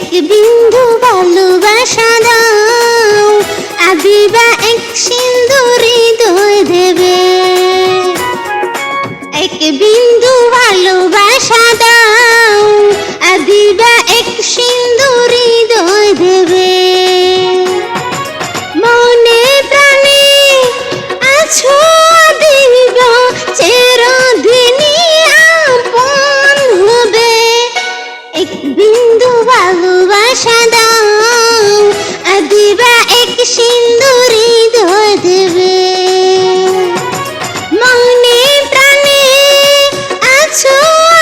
এক বিন্দু ভালোবাসা দাও, আদিবা এক সিন্দুর হৃদয় দেবে। এক বিন্দু ভালোবাসা দাও, আদিবা এক সিন্দুর হৃদয় দেবে। মনে প্রাণে আছো আদিবা, চিরদিনই আপন হবে। এক বিন্দু ভালোবাসা দাও, আদিবা এক সিন্দুর হৃদয় দেবে। মনে প্রাণে আছো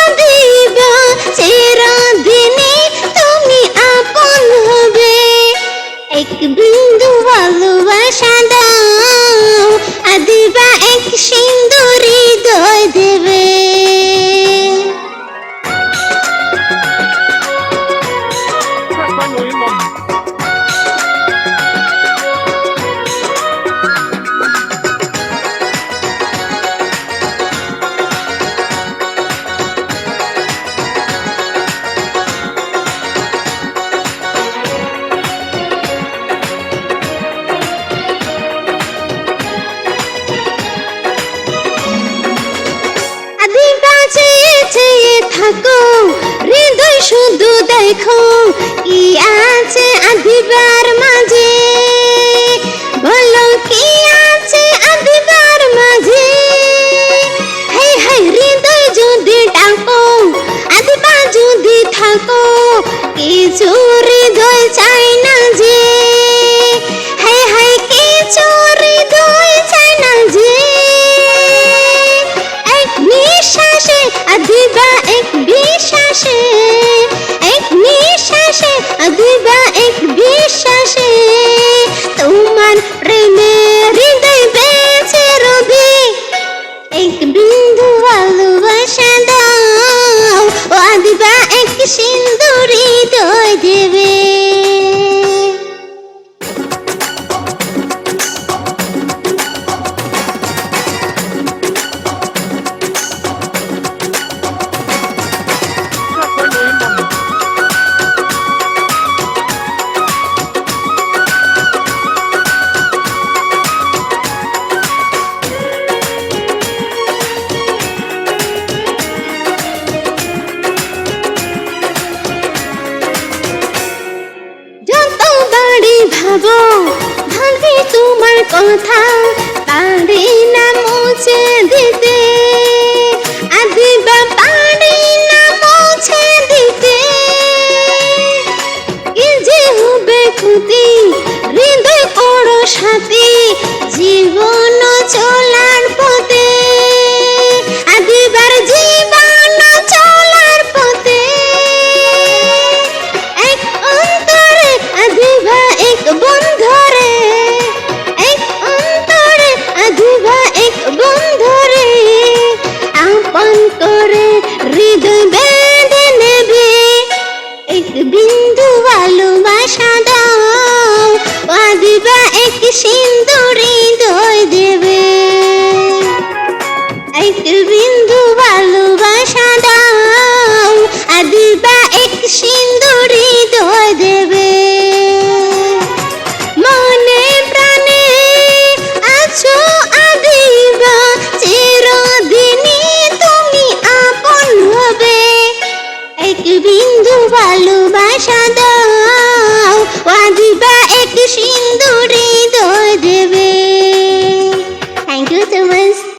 আদিবা, চিরদিনই তুমি আপন হবে। এক বিন্দু ভালোবাসা দাও, আদিবা এক সিন্দুর হৃদয় দেবে। আদিবা চেয়ে চেয়ে থাকো, হৃদয় শুধু দেখো কি আছে আদিবার মাঝে। বলো কি আছে আদিবার মাঝে। হাই হাই হৃদয় যদি ডাকো, আদিবা যদি থাকো, কিছু হৃদয় চাই না যে। হাই হাই কিছু হৃদয় চাই না যে। এক নিঃশ্বাসে আদিবা এক বিশ্বাসে, এক নিঃশ্বাসে আদিবা এক বিশ্বাসে, তোমার প্রেমে হৃদয় বেঁচে রবে। এক বিন্দু ভালোবাসা দাও, ও আদিবা এক সিন্দুর হৃদয় দেবে। যতবারই ভাবো ভাবি তোমার কথা, পারি না মুছে দিতে। আদিবা পারি না মুছে দিতে। কি যে হবে ক্ষতি, হৃদয় করো সাথী, জীবন চলার পথে। আদিবার জীবন চলার পথে। এক অন্তরে আদিবা এক বন্ধরে, এক অন্তরে আদিবা এক বন্ধরে, আপন করে হৃদয় বেঁধে নেবে। এক বিন্দু ভালোবাসা দাও, আদিবা এক সিন্দুর হৃদয়